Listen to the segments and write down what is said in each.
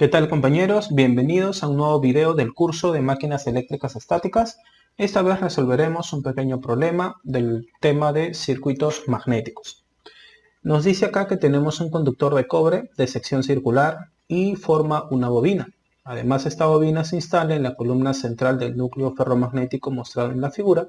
¿Qué tal, compañeros? Bienvenidos a un nuevo video del curso de máquinas eléctricas estáticas. Esta vez resolveremos un pequeño problema del tema de circuitos magnéticos. Nos dice acá que tenemos un conductor de cobre de sección circular y forma una bobina. Además, esta bobina se instala en la columna central del núcleo ferromagnético mostrado en la figura.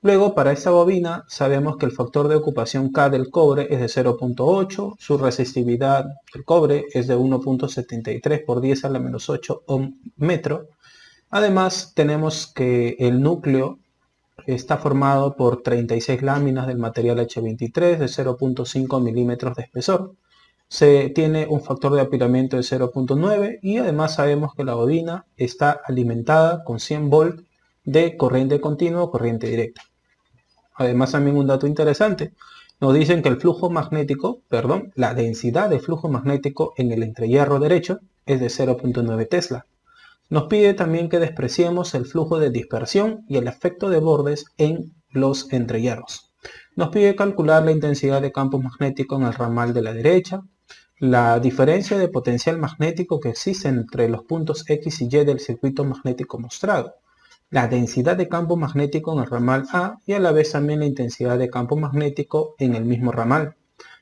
Luego, para esta bobina, sabemos que el factor de ocupación K del cobre es de 0.8, su resistividad del cobre es de 1.73 por 10 a la menos 8 ohm metro. Además, tenemos que el núcleo está formado por 36 láminas del material H23 de 0.5 milímetros de espesor. Se tiene un factor de apilamiento de 0.9 y además sabemos que la bobina está alimentada con 100 volts de corriente continua o corriente directa. Además, también un dato interesante, nos dicen que el flujo magnético, la densidad de flujo magnético en el entrehierro derecho es de 0.9 Tesla. Nos pide también que despreciemos el flujo de dispersión y el efecto de bordes en los entrehierros. Nos pide calcular la intensidad de campo magnético en el ramal de la derecha, la diferencia de potencial magnético que existe entre los puntos X y Y del circuito magnético mostrado, la densidad de campo magnético en el ramal A y a la vez también la intensidad de campo magnético en el mismo ramal,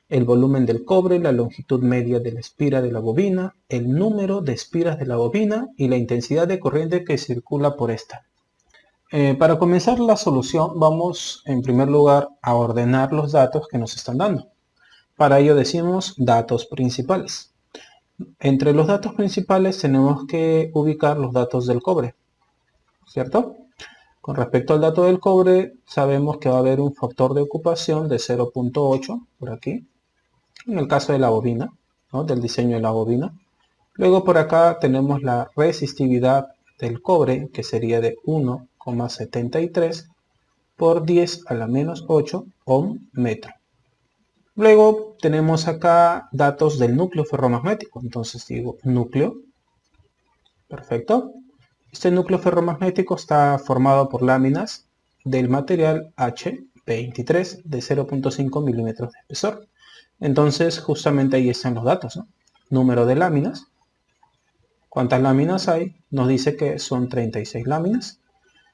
el volumen del cobre, la longitud media de la espira de la bobina, el número de espiras de la bobina y la intensidad de corriente que circula por esta. Para comenzar la solución vamos en primer lugar a ordenar los datos que nos están dando. Para ello decimos datos principales. Entre los datos principales tenemos que ubicar los datos del cobre, ¿cierto? Con respecto al dato del cobre, sabemos que va a haber un factor de ocupación de 0.8 por aquí, en el caso de la bobina, ¿no? Del diseño de la bobina. Luego por acá tenemos la resistividad del cobre, que sería de 1,73 por 10 a la menos 8 ohm metro. Luego tenemos acá datos del núcleo ferromagnético, entonces digo núcleo, perfecto. Este núcleo ferromagnético está formado por láminas del material H23 de 0.5 milímetros de espesor. Entonces justamente ahí están los datos, ¿no? Número de láminas. ¿Cuántas láminas hay? Nos dice que son 36 láminas.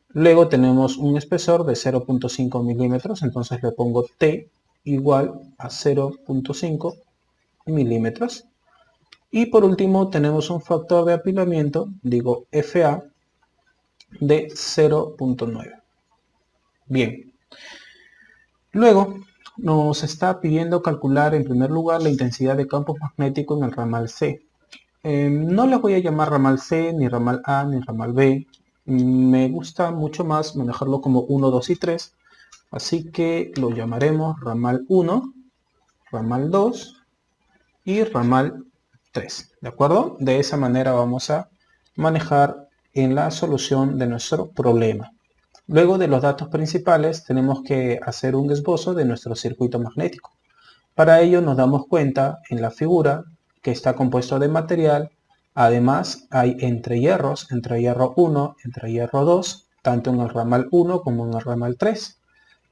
Luego tenemos un espesor de 0.5 milímetros, entonces le pongo T igual a 0.5 milímetros. Y por último tenemos un factor de apilamiento, digo FA, de 0.9. Bien. Luego nos está pidiendo calcular en primer lugar la intensidad de campo magnético en el ramal C. No les voy a llamar ramal C, ni ramal A, ni ramal B. Me gusta mucho más manejarlo como 1, 2 y 3. Así que lo llamaremos ramal 1, ramal 2 y ramal 3. ¿De acuerdo? De esa manera vamos a manejar en la solución de nuestro problema. Luego de los datos principales tenemos que hacer un esbozo de nuestro circuito magnético. Para ello nos damos cuenta en la figura que está compuesto de material. Además hay entrehierros, entrehierro 1, entrehierro 2, tanto en el ramal 1 como en el ramal 3.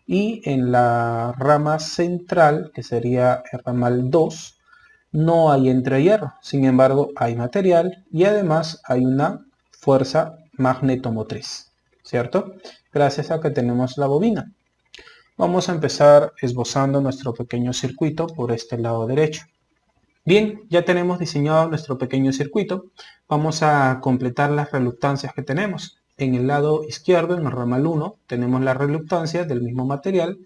Y en la rama central, que sería el ramal 2, no hay entrehierro. Sin embargo, hay material y además hay una fuerza magnetomotriz, ¿cierto? Gracias a que tenemos la bobina. Vamos a empezar esbozando nuestro pequeño circuito por este lado derecho. Bien, ya tenemos diseñado nuestro pequeño circuito. Vamos a completar las reluctancias que tenemos. En el lado izquierdo, en el ramal 1, tenemos la reluctancia del mismo material.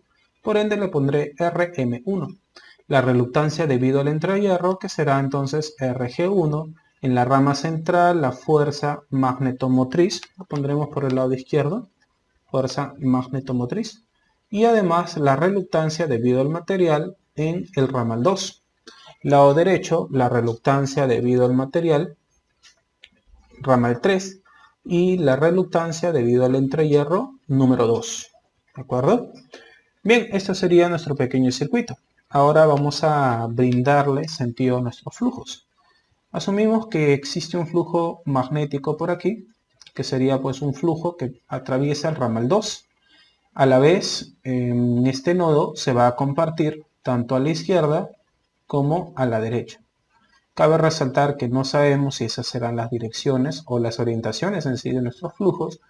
Por ende le pondré RM1. La reluctancia debido al entrehierro, que será entonces RG1. En la rama central, la fuerza magnetomotriz. La pondremos por el lado izquierdo. Fuerza magnetomotriz. Y además la reluctancia debido al material en el ramal 2. Lado derecho, la reluctancia debido al material, ramal 3, y la reluctancia debido al entrehierro número 2. ¿De acuerdo? Bien, esto sería nuestro pequeño circuito. Ahora vamos a brindarle sentido a nuestros flujos. Asumimos que existe un flujo magnético por aquí, que sería pues un flujo que atraviesa el ramal 2. A la vez, en este nodo se va a compartir tanto a la izquierda como a la derecha. Cabe resaltar que no sabemos si esas serán las direcciones o las orientaciones en sí de nuestros flujos,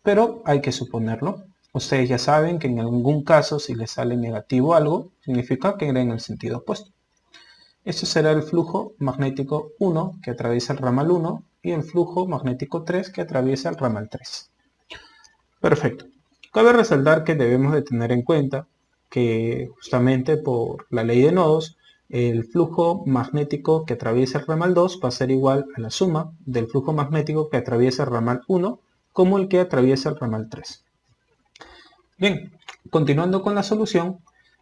pero hay que suponerlo. Ustedes ya saben que en algún caso si les sale negativo algo, significa que irá en el sentido opuesto. Este será el flujo magnético 1 que atraviesa el ramal 1 y el flujo magnético 3 que atraviesa el ramal 3. Perfecto. Cabe resaltar que debemos de tener en cuenta que justamente por la ley de nodos, el flujo magnético que atraviesa el ramal 2 va a ser igual a la suma del flujo magnético que atraviesa el ramal 1 como el que atraviesa el ramal 3. Bien, continuando con la solución,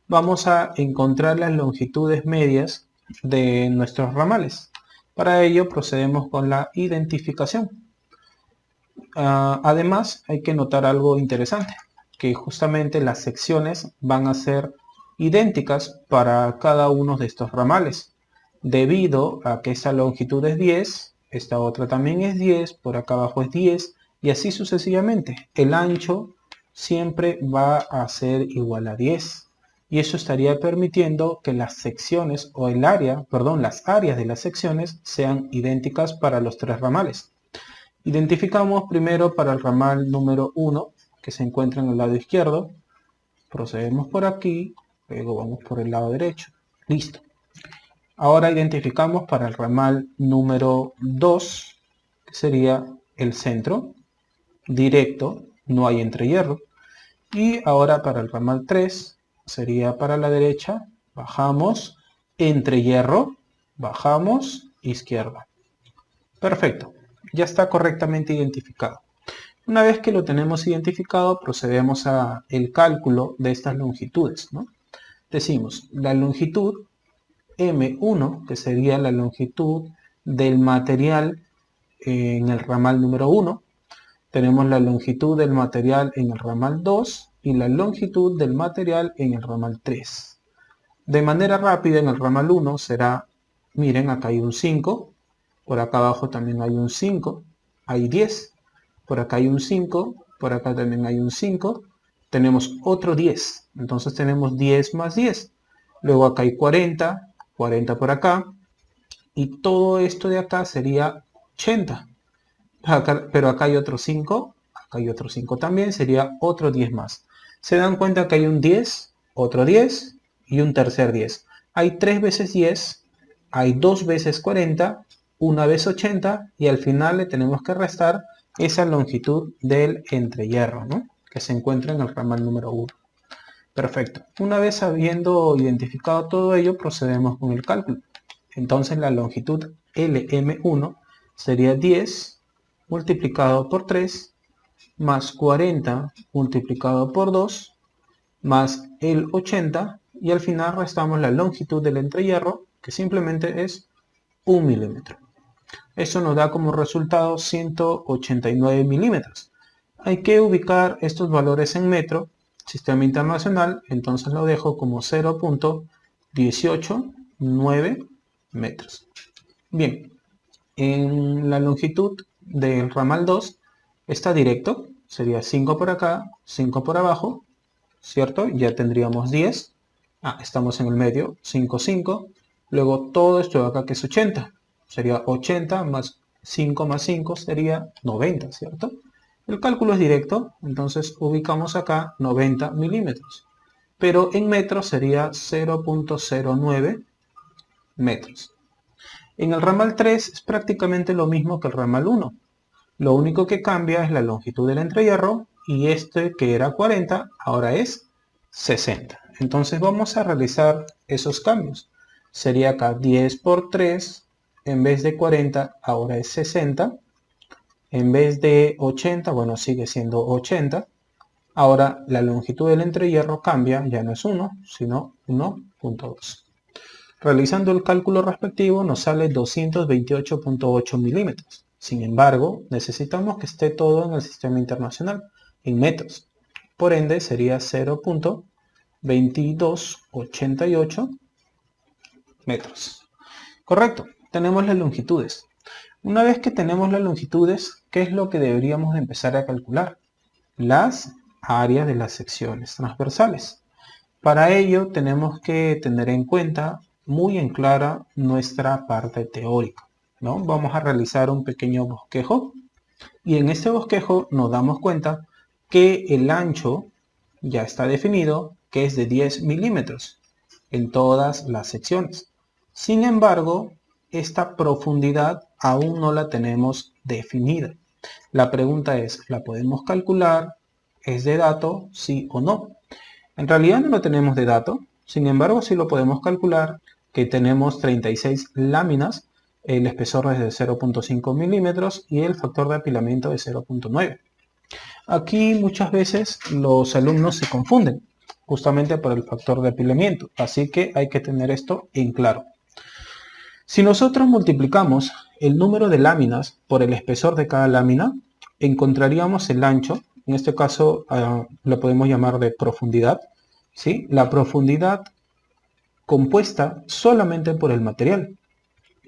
vamos a encontrar las longitudes medias de nuestros ramales. Para ello procedemos con la identificación. Además, hay que notar algo interesante, que justamente las secciones van a ser idénticas para cada uno de estos ramales, debido a que esta longitud es 10, esta otra también es 10, por acá abajo es 10, y así sucesivamente. El ancho siempre va a ser igual a 10. Y eso estaría permitiendo que las secciones o las áreas de las secciones sean idénticas para los tres ramales. Identificamos primero para el ramal número 1, que se encuentra en el lado izquierdo. Procedemos por aquí, luego vamos por el lado derecho. Listo. Ahora identificamos para el ramal número 2, que sería el centro, directo, no hay entrehierro. Y ahora para el ramal 3, sería para la derecha, bajamos, entrehierro, bajamos, izquierda. Perfecto, ya está correctamente identificado. Una vez que lo tenemos identificado, procedemos a el cálculo de estas longitudes, ¿no? Decimos, la longitud M1, que sería la longitud del material en el ramal número 1, tenemos la longitud del material en el ramal 2 y la longitud del material en el ramal 3. De manera rápida en el ramal 1 será, miren, acá hay un 5, por acá abajo también hay un 5, hay 10, por acá hay un 5, por acá también hay un 5, tenemos otro 10, entonces tenemos 10 más 10, luego acá hay 40, 40 por acá, y todo esto de acá sería 80. Pero acá hay otro 5, acá hay otro 5 también, sería otro 10 más. Se dan cuenta que hay un 10, otro 10 y un tercer 10. Hay 3 veces 10, hay 2 veces 40, una vez 80 y al final le tenemos que restar esa longitud del entrehierro, ¿no? Que se encuentra en el ramal número 1. Perfecto. Una vez habiendo identificado todo ello, procedemos con el cálculo. Entonces la longitud LM1 sería 10 multiplicado por 3 más 40 multiplicado por 2 más el 80 y al final restamos la longitud del entrehierro que simplemente es 1 milímetro. Eso nos da como resultado 189 milímetros. Hay que ubicar estos valores en metro, sistema internacional, entonces lo dejo como 0.189 metros. Bien, en la longitud del ramal 2 está directo, sería 5 por acá, 5 por abajo, ¿cierto? Ya tendríamos 10. Estamos en el medio, 5, 5. Luego todo esto de acá que es 80. Sería 80 más 5 sería 90, ¿cierto? El cálculo es directo, entonces ubicamos acá 90 milímetros. Pero en metros sería 0.09 metros. En el ramal 3 es prácticamente lo mismo que el ramal 1. Lo único que cambia es la longitud del entrehierro y este que era 40 ahora es 60. Entonces vamos a realizar esos cambios. Sería acá 10 por 3, en vez de 40 ahora es 60. En vez de 80, bueno, sigue siendo 80. Ahora la longitud del entrehierro cambia, ya no es 1, sino 1.2. Realizando el cálculo respectivo nos sale 228.8 milímetros. Sin embargo, necesitamos que esté todo en el sistema internacional, en metros. Por ende, sería 0.2288 metros. Correcto, tenemos las longitudes. Una vez que tenemos las longitudes, ¿qué es lo que deberíamos empezar a calcular? Las áreas de las secciones transversales. Para ello tenemos que tener en cuenta muy en clara nuestra parte teórica, ¿no? Vamos a realizar un pequeño bosquejo y en este bosquejo nos damos cuenta que el ancho ya está definido, que es de 10 milímetros en todas las secciones. Sin embargo, esta profundidad aún no la tenemos definida. La pregunta es, ¿la podemos calcular? ¿Es de dato? ¿Sí o no? En realidad no lo tenemos de dato, sin embargo sí lo podemos calcular, que tenemos 36 láminas, el espesor es de 0.5 milímetros y el factor de apilamiento de 0.9. Aquí muchas veces los alumnos se confunden justamente por el factor de apilamiento, así que hay que tener esto en claro. Si nosotros multiplicamos el número de láminas por el espesor de cada lámina, encontraríamos el ancho, en este caso lo podemos llamar de profundidad, ¿sí? La profundidad compuesta solamente por el material,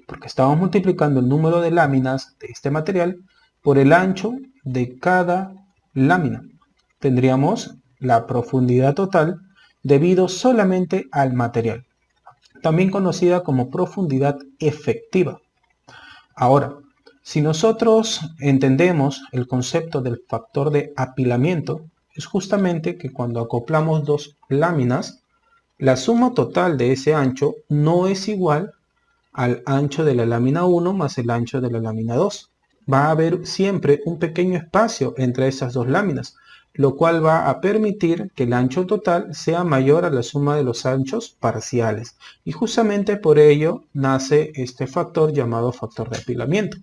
porque estamos multiplicando el número de láminas de este material por el ancho de cada lámina. Tendríamos la profundidad total debido solamente al material, también conocida como profundidad efectiva. Ahora, si nosotros entendemos el concepto del factor de apilamiento, es justamente que cuando acoplamos dos láminas, la suma total de ese ancho no es igual al ancho de la lámina 1 más el ancho de la lámina 2. Va a haber siempre un pequeño espacio entre esas dos láminas, lo cual va a permitir que el ancho total sea mayor a la suma de los anchos parciales. Y justamente por ello nace este factor llamado factor de apilamiento.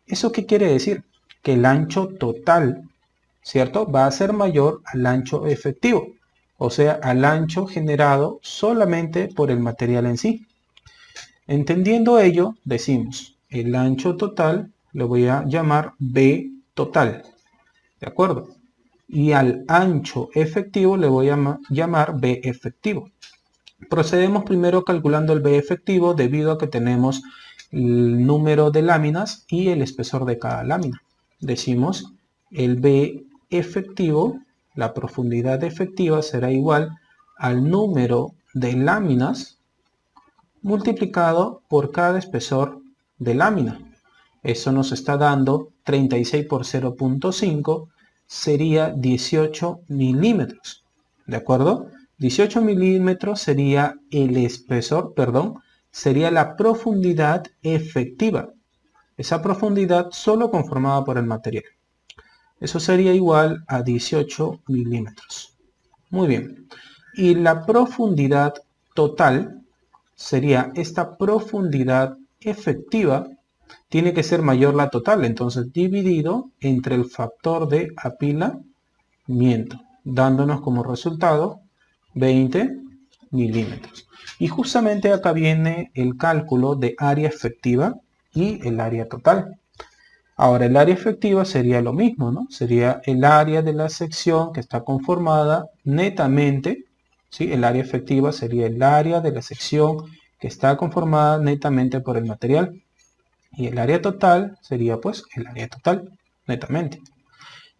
¿Eso qué quiere decir? Que el ancho total, ¿cierto?, va a ser mayor al ancho efectivo, o sea, al ancho generado solamente por el material en sí. Entendiendo ello, decimos, el ancho total lo voy a llamar B total, ¿de acuerdo? Y al ancho efectivo le voy a llamar B efectivo. Procedemos primero calculando el B efectivo debido a que tenemos el número de láminas y el espesor de cada lámina. Decimos, el B efectivo, la profundidad efectiva será igual al número de láminas multiplicado por cada espesor de lámina. Eso nos está dando 36 por 0.5 sería 18 milímetros. ¿De acuerdo? 18 milímetros sería el espesor, sería la profundidad efectiva. Esa profundidad solo conformada por el material. Eso sería igual a 18 milímetros. Muy bien. Y la profundidad total sería esta profundidad efectiva, tiene que ser mayor la total, entonces dividido entre el factor de apilamiento, dándonos como resultado 20 milímetros. Y justamente acá viene el cálculo de área efectiva y el área total. Ahora el área efectiva sería lo mismo, ¿no? Sería el área de la sección que está conformada netamente, ¿sí? El área efectiva sería el área de la sección que está conformada netamente por el material. Y el área total sería pues el área total, netamente.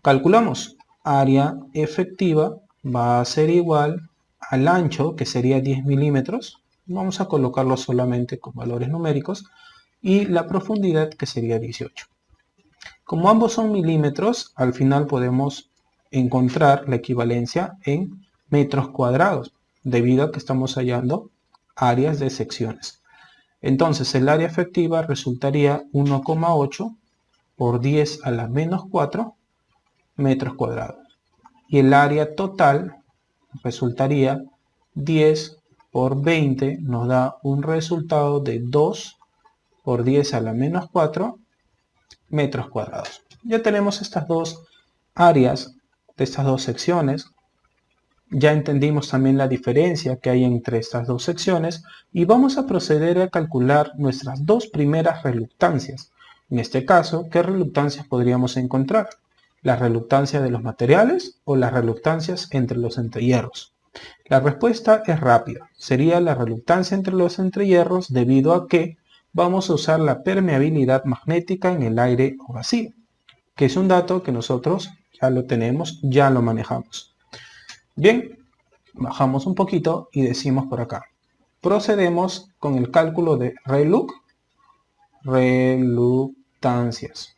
Calculamos, área efectiva va a ser igual al ancho, que sería 10 milímetros. Vamos a colocarlo solamente con valores numéricos. Y la profundidad, que sería 18. Como ambos son milímetros, al final podemos encontrar la equivalencia en metros cuadrados, debido a que estamos hallando áreas de secciones. Entonces el área efectiva resultaría 1,8 por 10 a la menos 4 metros cuadrados. Y el área total resultaría 10 por 20, nos da un resultado de 2 por 10 a la menos 4 metros cuadrados. Ya tenemos estas dos áreas de estas dos secciones. Ya entendimos también la diferencia que hay entre estas dos secciones y vamos a proceder a calcular nuestras dos primeras reluctancias. En este caso, ¿qué reluctancias podríamos encontrar? ¿La reluctancia de los materiales o las reluctancias entre los entrehierros? La respuesta es rápida. Sería la reluctancia entre los entrehierros debido a que vamos a usar la permeabilidad magnética en el aire o vacío, que es un dato que nosotros ya lo tenemos, ya lo manejamos. Bien, bajamos un poquito y decimos por acá, procedemos con el cálculo de reluctancias.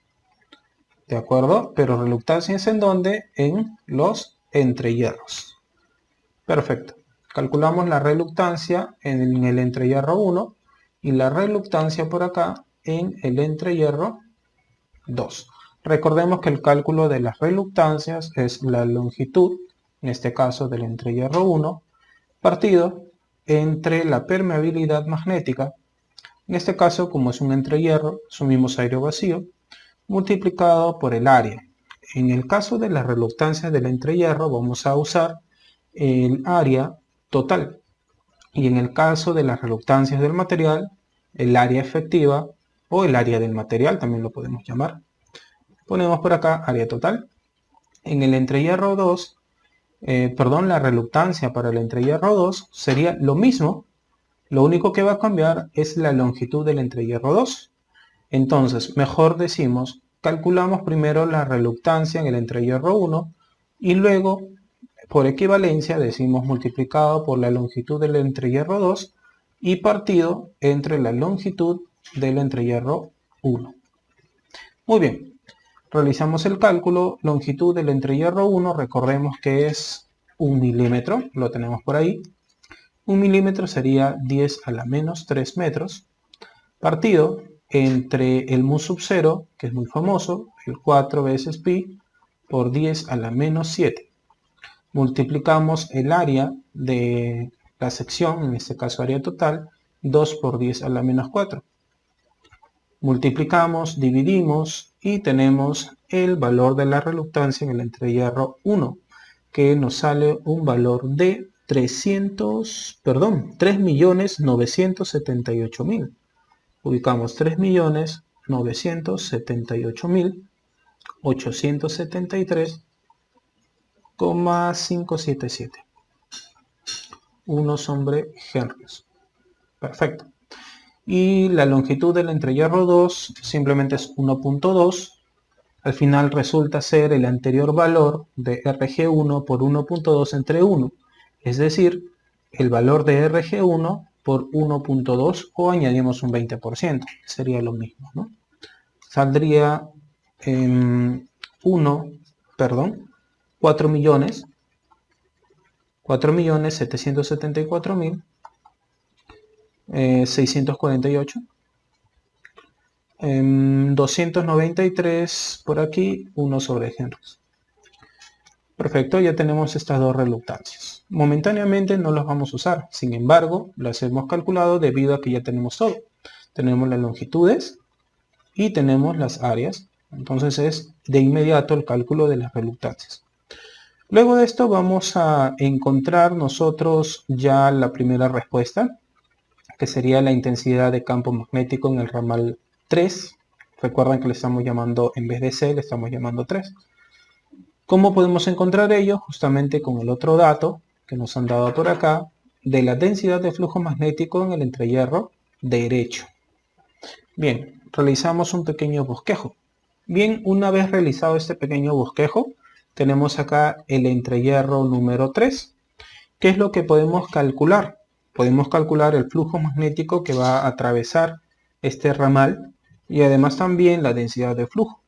¿De acuerdo? Pero reluctancias ¿en dónde? En los entrehierros. Perfecto. Calculamos la reluctancia en el entrehierro 1 y la reluctancia por acá en el entrehierro 2. Recordemos que el cálculo de las reluctancias es la longitud, en este caso del entrehierro 1, partido entre la permeabilidad magnética, en este caso como es un entrehierro, asumimos aire vacío, multiplicado por el área. En el caso de la reluctancia del entrehierro vamos a usar el área total, y en el caso de las reluctancias del material, el área efectiva o el área del material también lo podemos llamar. Ponemos por acá área total. En el entrehierro 2, la reluctancia para el entrehierro 2 sería lo mismo, lo único que va a cambiar es la longitud del entrehierro 2. Entonces, mejor decimos, calculamos primero la reluctancia en el entrehierro 1 y luego, por equivalencia, decimos multiplicado por la longitud del entrehierro 2 y partido entre la longitud del entrehierro 1. Muy bien, realizamos el cálculo, longitud del entrehierro 1, recordemos que es 1 milímetro, lo tenemos por ahí. 1 milímetro sería 10 a la menos 3 metros, partido entre el mu sub 0, que es muy famoso, el 4 veces pi, por 10 a la menos 7. Multiplicamos el área de la sección, en este caso área total, 2 por 10 a la menos 4. Multiplicamos, dividimos y tenemos el valor de la reluctancia en el entrehierro 1, que nos sale un valor de 3.978.000. Ubicamos 3.978.873,577. 1 sobre Henrios. Perfecto. Y la longitud del entrehierro 2 simplemente es 1.2. Al final resulta ser el anterior valor de RG1 por 1.2 entre 1. Es decir, el valor de RG1 por 1.2 o añadimos un 20%. Sería lo mismo, ¿no? Saldría 4.774.648. 293 por aquí, 1 sobre Henrios. Perfecto, ya tenemos estas dos reluctancias. Momentáneamente no las vamos a usar, sin embargo, las hemos calculado debido a que ya tenemos todo. Tenemos las longitudes y tenemos las áreas, entonces es de inmediato el cálculo de las reluctancias. Luego de esto vamos a encontrar nosotros ya la primera respuesta, que sería la intensidad de campo magnético en el ramal 3. Recuerden que le estamos llamando, en vez de C, le estamos llamando 3. ¿Cómo podemos encontrar ello? Justamente con el otro dato que nos han dado por acá, de la densidad de flujo magnético en el entrehierro derecho. Bien, realizamos un pequeño bosquejo. Bien, una vez realizado este pequeño bosquejo, tenemos acá el entrehierro número 3. ¿Qué es lo que podemos calcular? Podemos calcular el flujo magnético que va a atravesar este ramal y además también la densidad de flujo.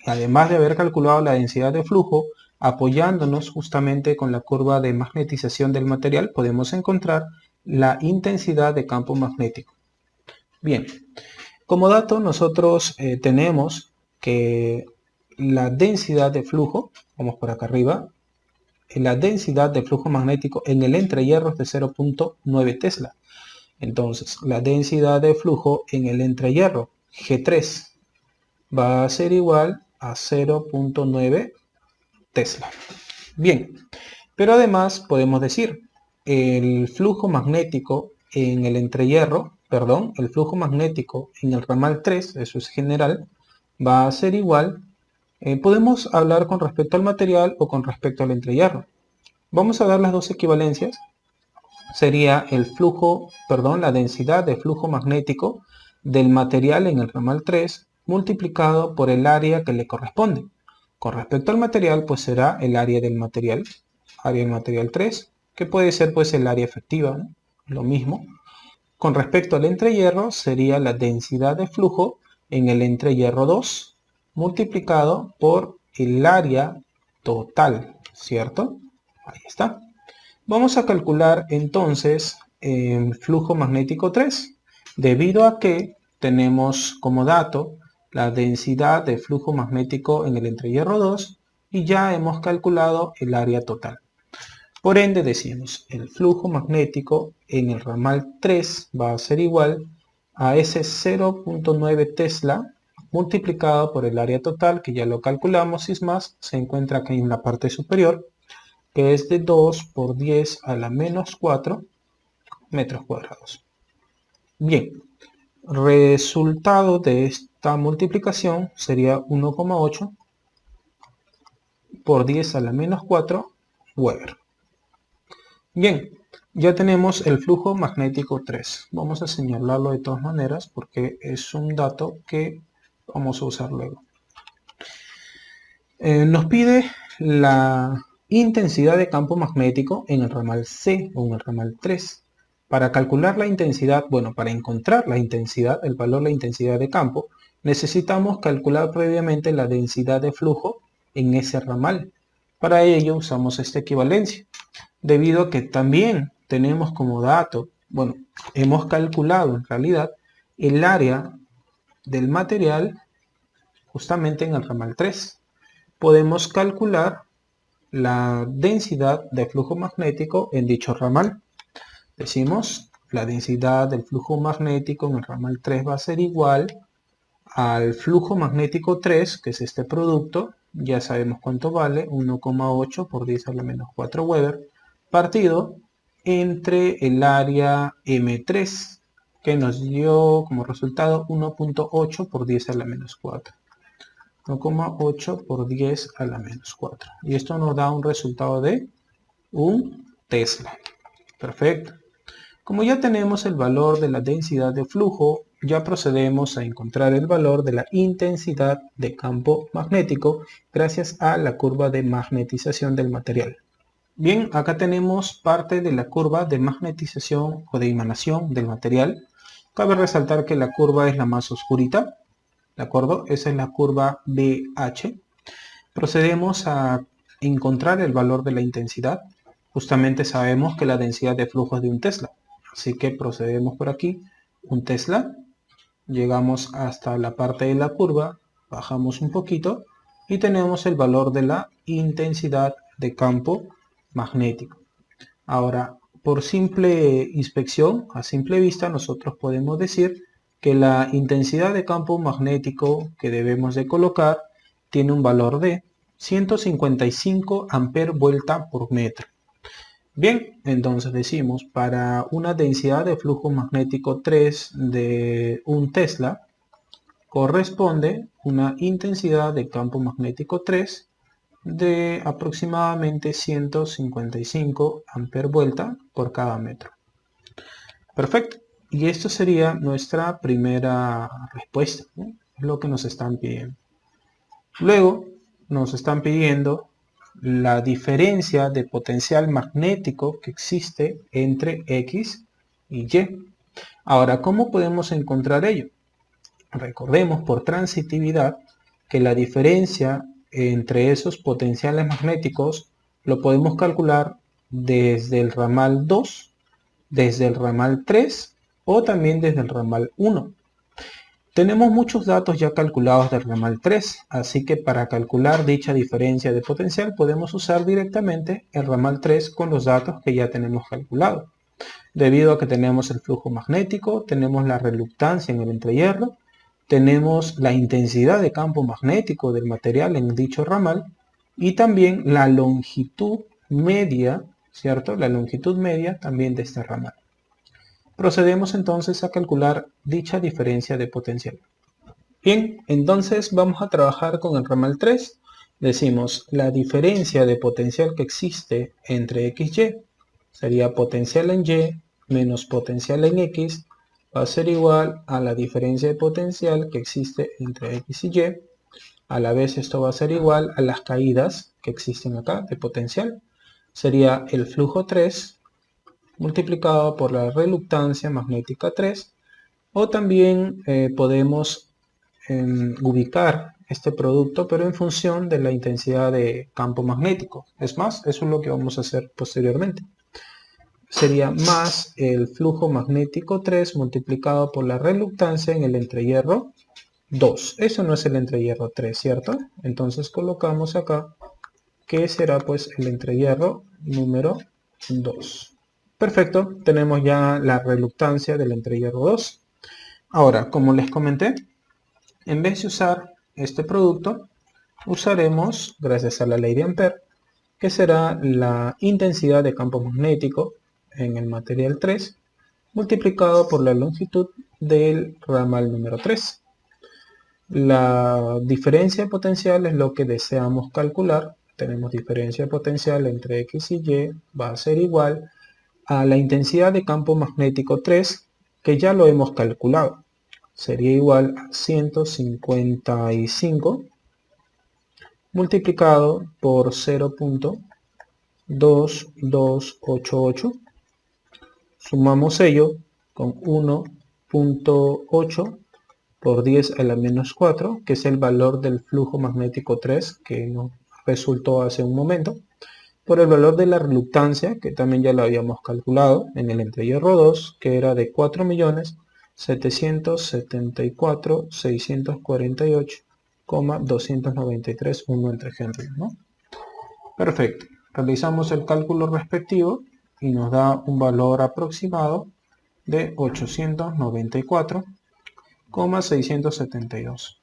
Además de haber calculado la densidad de flujo, apoyándonos justamente con la curva de magnetización del material, podemos encontrar la intensidad de campo magnético. Bien, como dato nosotros tenemos que la densidad de flujo, vamos por acá arriba, la densidad de flujo magnético en el entrehierro es de 0.9 Tesla. Entonces, la densidad de flujo en el entrehierro G3 va a ser igual a 0.9 Tesla. Bien, pero además podemos decir el flujo magnético en el entrehierro, el flujo magnético en el ramal 3, eso es general, va a ser igual. Podemos hablar con respecto al material o con respecto al entrehierro. Vamos a dar las dos equivalencias. Sería el flujo, la densidad de flujo magnético del material en el ramal 3 multiplicado por el área que le corresponde. Con respecto al material, pues será el área del material 3, que puede ser pues el área efectiva, ¿no? lo mismo. Con respecto al entrehierro, sería la densidad de flujo en el entrehierro 2 multiplicado por el área total, ¿cierto? Ahí está. Vamos a calcular entonces el flujo magnético 3, debido a que tenemos como dato la densidad de flujo magnético en el entrehierro 2 y ya hemos calculado el área total. Por ende decimos, el flujo magnético en el ramal 3 va a ser igual a ese 0.9 Tesla multiplicado por el área total, que ya lo calculamos, y es más, se encuentra aquí en la parte superior, que es de 2 por 10 a la menos 4 metros cuadrados. Bien, resultado de esta multiplicación sería 1,8 por 10 a la menos 4 Weber. Bien, ya tenemos el flujo magnético 3. Vamos a señalarlo de todas maneras porque es un dato que vamos a usar luego. Nos pide la intensidad de campo magnético en el ramal C o en el ramal 3. Para calcular la intensidad, bueno, para encontrar la intensidad, el valor de la intensidad de campo, necesitamos calcular previamente la densidad de flujo en ese ramal. Para ello usamos esta equivalencia, debido a que también tenemos como dato, bueno, hemos calculado en realidad el área del material justamente en el ramal 3. Podemos calcular la densidad de flujo magnético en dicho ramal. Decimos, la densidad del flujo magnético en el ramal 3 va a ser igual al flujo magnético 3, que es este producto, ya sabemos cuánto vale, 1,8 por 10 a la menos 4 Weber, partido entre el área M3, que nos dio como resultado 1,8 por 10 a la menos 4. 1,8 por 10 a la menos 4. Y esto nos da un resultado de un Tesla. Perfecto. Como ya tenemos el valor de la densidad de flujo, ya procedemos a encontrar el valor de la intensidad de campo magnético gracias a la curva de magnetización del material. Bien, acá tenemos parte de la curva de magnetización o de emanación del material. Cabe resaltar que la curva es la más oscurita, ¿de acuerdo? Esa es la curva BH. Procedemos a encontrar el valor de la intensidad. Justamente sabemos que la densidad de flujo es de un Tesla. Así que procedemos por aquí, un Tesla. Llegamos hasta la parte de la curva, bajamos un poquito y tenemos el valor de la intensidad de campo magnético. Ahora, por simple inspección, a simple vista, nosotros podemos decir que la intensidad de campo magnético que debemos de colocar tiene un valor de 155 amper vuelta por metro. Bien, entonces decimos, para una densidad de flujo magnético 3 de un Tesla, corresponde una intensidad de campo magnético 3 de aproximadamente 155 amper vuelta por cada metro. Perfecto. Y esto sería nuestra primera respuesta, ¿no? Es lo que nos están pidiendo. Luego nos están pidiendo la diferencia de potencial magnético que existe entre X y Y. Ahora, ¿cómo podemos encontrar ello? Recordemos por transitividad que la diferencia entre esos potenciales magnéticos lo podemos calcular desde el ramal 2, desde el ramal 3 o también desde el ramal 1. Tenemos muchos datos ya calculados del ramal 3, así que para calcular dicha diferencia de potencial podemos usar directamente el ramal 3 con los datos que ya tenemos calculados. Debido a que tenemos el flujo magnético, tenemos la reluctancia en el entrehierro, tenemos la intensidad de campo magnético del material en dicho ramal y también la longitud media, ¿cierto? La longitud media también de este ramal. Procedemos entonces a calcular dicha diferencia de potencial. Bien, entonces vamos a trabajar con el ramal 3. Decimos la diferencia de potencial que existe entre X y Y sería potencial en Y menos potencial en X va a ser igual a la diferencia de potencial que existe entre X y Y. A la vez esto va a ser igual a las caídas que existen acá de potencial. Sería el flujo 3 multiplicado por la reluctancia magnética 3, o también podemos ubicar este producto, pero en función de la intensidad de campo magnético. Es más, eso es lo que vamos a hacer posteriormente. Sería más el flujo magnético 3 multiplicado por la reluctancia en el entrehierro 2. Eso no es el entrehierro 3, ¿cierto? Entonces colocamos acá que será pues el entrehierro número 2. Perfecto, tenemos ya la reluctancia del entrehierro 2. Ahora, como les comenté, en vez de usar este producto, usaremos, gracias a la ley de Ampere, que será la intensidad de campo magnético en el material 3, multiplicado por la longitud del ramal número 3. La diferencia potencial es lo que deseamos calcular. Tenemos diferencia potencial entre X y Y, va a ser igual a la intensidad de campo magnético 3, que ya lo hemos calculado. Sería igual a 155 multiplicado por 0.2288. Sumamos ello con 1.8 por 10 a la menos 4, que es el valor del flujo magnético 3 que nos resultó hace un momento, por el valor de la reluctancia, que también ya lo habíamos calculado en el entrehierro 2, que era de 4.774.648,293 1 entre Henry, ¿no? Perfecto. Realizamos el cálculo respectivo y nos da un valor aproximado de 894,672.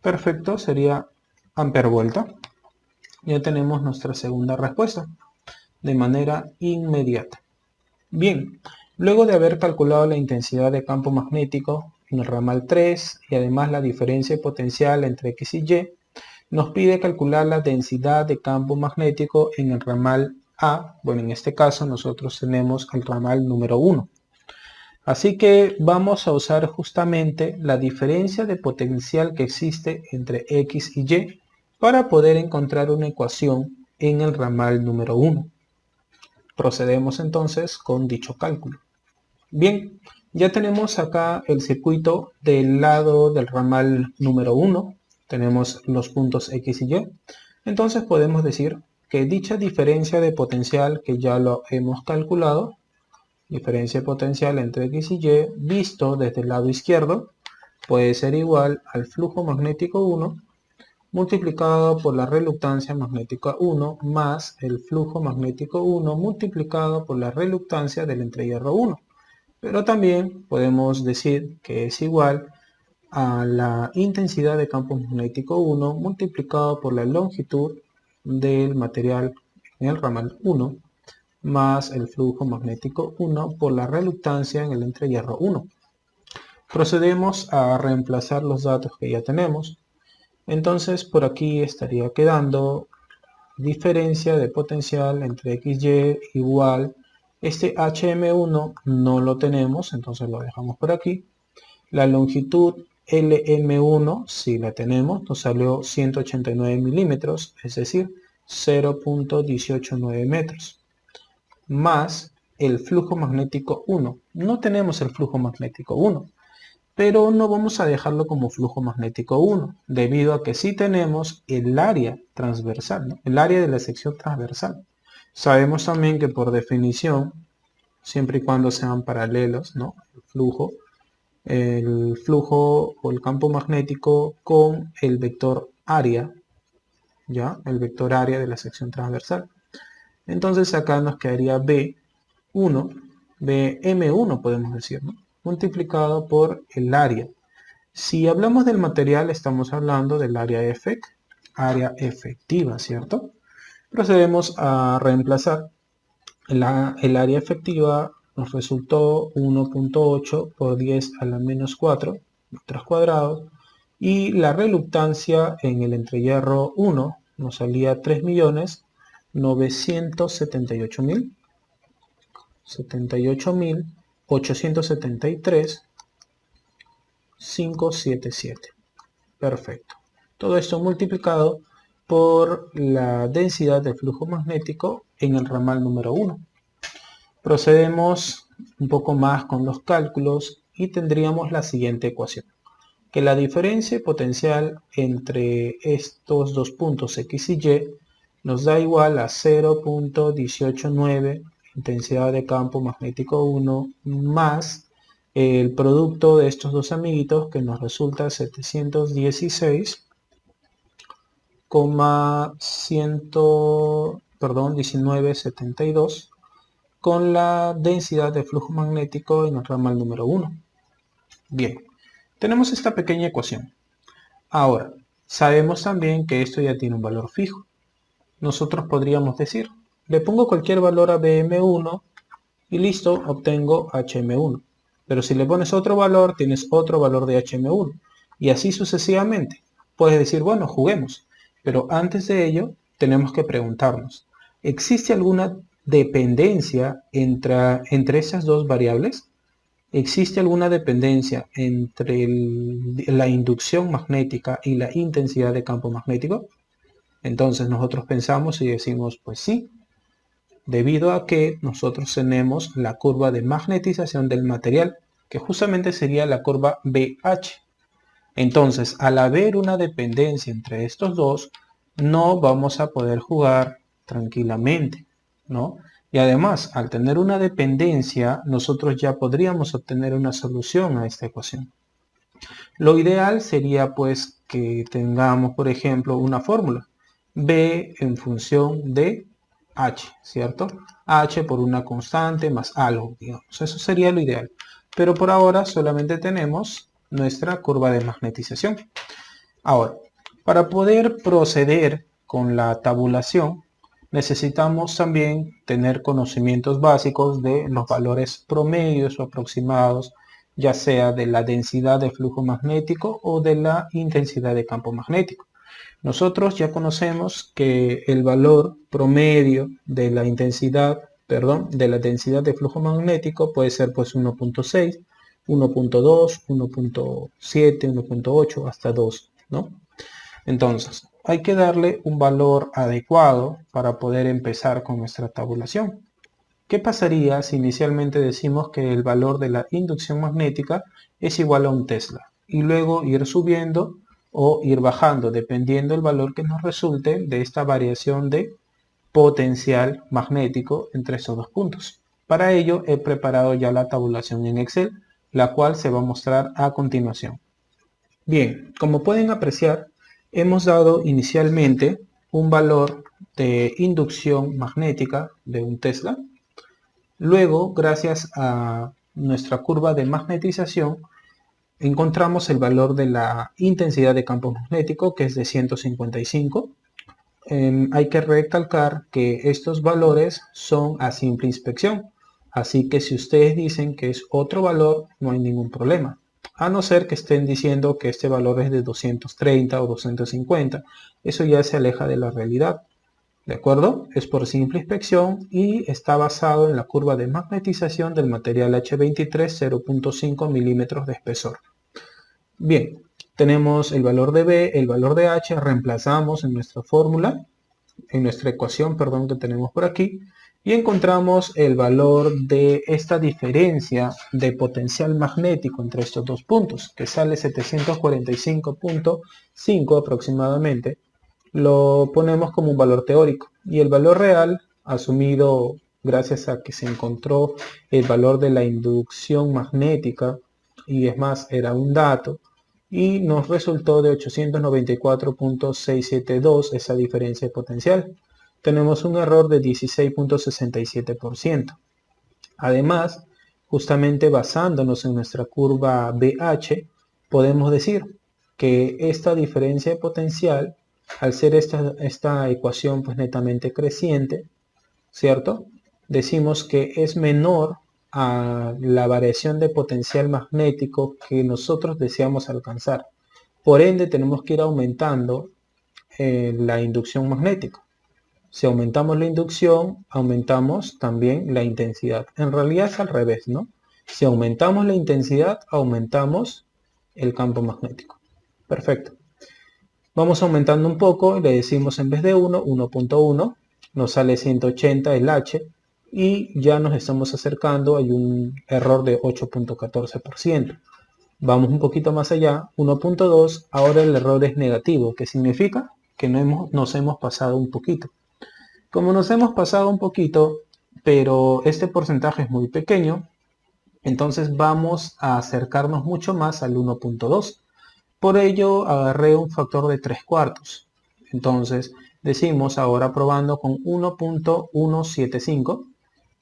Perfecto, sería ampere vuelta. Ya tenemos nuestra segunda respuesta de manera inmediata. Bien, luego de haber calculado la intensidad de campo magnético en el ramal 3 y además la diferencia potencial entre X y Y, nos pide calcular la densidad de campo magnético en el ramal A. Bueno, en este caso nosotros tenemos el ramal número 1. Así que vamos a usar justamente la diferencia de potencial que existe entre X y Y para poder encontrar una ecuación en el ramal número 1. Procedemos entonces con dicho cálculo. Bien, ya tenemos acá el circuito del lado del ramal número 1. Tenemos los puntos X y Y. Entonces podemos decir que dicha diferencia de potencial, que ya lo hemos calculado, diferencia potencial entre X y Y, visto desde el lado izquierdo, puede ser igual al flujo magnético 1 multiplicado por la reluctancia magnética 1 más el flujo magnético 1 multiplicado por la reluctancia del entrehierro 1. Pero también podemos decir que es igual a la intensidad de campo magnético 1 multiplicado por la longitud del material en el ramal 1 más el flujo magnético 1 por la reluctancia en el entrehierro 1. Procedemos a reemplazar los datos que ya tenemos. Entonces por aquí estaría quedando diferencia de potencial entre XY igual, este HM1 no lo tenemos, entonces lo dejamos por aquí. La longitud LM1 sí la tenemos, nos salió 189 milímetros, es decir, 0.189 metros. Más el flujo magnético 1. No tenemos el flujo magnético 1. Pero no vamos a dejarlo como flujo magnético 1, debido a que sí tenemos el área transversal, ¿no? El área de la sección transversal. Sabemos también que por definición, siempre y cuando sean paralelos, ¿no? El flujo o el campo magnético con el vector área, ¿ya? El vector área de la sección transversal. Entonces acá nos quedaría B1, BM1 podemos decir, ¿no? Multiplicado por el área. Si hablamos del material, estamos hablando del área efectiva, ¿cierto? Procedemos a reemplazar. El área efectiva nos resultó 1.8 por 10 a la menos 4 metros cuadrados. Y la reluctancia en el entrehierro 1 nos salía 3.978.873.577. Perfecto. Todo esto multiplicado por la densidad de flujo magnético en el ramal número 1. Procedemos un poco más con los cálculos y tendríamos la siguiente ecuación. Que la diferencia potencial entre estos dos puntos X y Y nos da igual a 0.189 intensidad de campo magnético 1 más el producto de estos dos amiguitos que nos resulta 1972 con la densidad de flujo magnético en el ramal número 1. Bien, tenemos esta pequeña ecuación. Ahora, sabemos también que esto ya tiene un valor fijo. Nosotros podríamos decir, le pongo cualquier valor a BM1 y listo, obtengo HM1. Pero si le pones otro valor, tienes otro valor de HM1. Y así sucesivamente. Puedes decir, bueno, juguemos. Pero antes de ello, tenemos que preguntarnos, ¿existe alguna dependencia entre esas dos variables? ¿Existe alguna dependencia entre la inducción magnética y la intensidad de campo magnético? Entonces nosotros pensamos y decimos, pues sí, debido a que nosotros tenemos la curva de magnetización del material, que justamente sería la curva BH. Entonces, al haber una dependencia entre estos dos, no vamos a poder jugar tranquilamente, ¿no? Y además, al tener una dependencia, nosotros ya podríamos obtener una solución a esta ecuación. Lo ideal sería pues que tengamos, por ejemplo, una fórmula. B en función de H, ¿cierto? H por una constante más algo, digamos. Eso sería lo ideal. Pero por ahora solamente tenemos nuestra curva de magnetización. Ahora, para poder proceder con la tabulación, necesitamos también tener conocimientos básicos de los valores promedios o aproximados, ya sea de la densidad de flujo magnético o de la intensidad de campo magnético. Nosotros ya conocemos que el valor promedio de la densidad de flujo magnético puede ser pues 1.6, 1.2, 1.7, 1.8 hasta 2, ¿no? Entonces, hay que darle un valor adecuado para poder empezar con nuestra tabulación. ¿Qué pasaría si inicialmente decimos que el valor de la inducción magnética es igual a un Tesla? Y luego ir subiendo o ir bajando, dependiendo del valor que nos resulte de esta variación de potencial magnético entre estos dos puntos. Para ello he preparado ya la tabulación en Excel, la cual se va a mostrar a continuación. Bien, como pueden apreciar, hemos dado inicialmente un valor de inducción magnética de un Tesla. Luego, gracias a nuestra curva de magnetización, encontramos el valor de la intensidad de campo magnético, que es de 155. Hay que recalcar que estos valores son a simple inspección. Así que si ustedes dicen que es otro valor, no hay ningún problema. A no ser que estén diciendo que este valor es de 230 o 250. Eso ya se aleja de la realidad. ¿De acuerdo? Es por simple inspección y está basado en la curva de magnetización del material H23 0.5 milímetros de espesor. Bien, tenemos el valor de B, el valor de H, reemplazamos en nuestra fórmula, en nuestra ecuación, perdón, que tenemos por aquí, y encontramos el valor de esta diferencia de potencial magnético entre estos dos puntos, que sale 745.5 aproximadamente. Lo ponemos como un valor teórico y el valor real asumido gracias a que se encontró el valor de la inducción magnética y es más era un dato y nos resultó de 894.672 esa diferencia potencial. Tenemos un error de 16.67%. Además, justamente basándonos en nuestra curva BH, podemos decir que esta diferencia de potencial, al ser esta ecuación pues netamente creciente, ¿cierto? Decimos que es menor a la variación de potencial magnético que nosotros deseamos alcanzar. Por ende, tenemos que ir aumentando la inducción magnética. Si aumentamos la inducción, aumentamos también la intensidad. En realidad es al revés, ¿no? Si aumentamos la intensidad, aumentamos el campo magnético. Perfecto. Vamos aumentando un poco, le decimos en vez de 1, 1.1, nos sale 180 el H, y ya nos estamos acercando, hay un error de 8.14%. Vamos un poquito más allá, 1.2, ahora el error es negativo, que significa que nos hemos pasado un poquito. Como nos hemos pasado un poquito, pero este porcentaje es muy pequeño, entonces vamos a acercarnos mucho más al 1.2. Por ello agarré un factor de 3/4. Entonces decimos ahora probando con 1.175,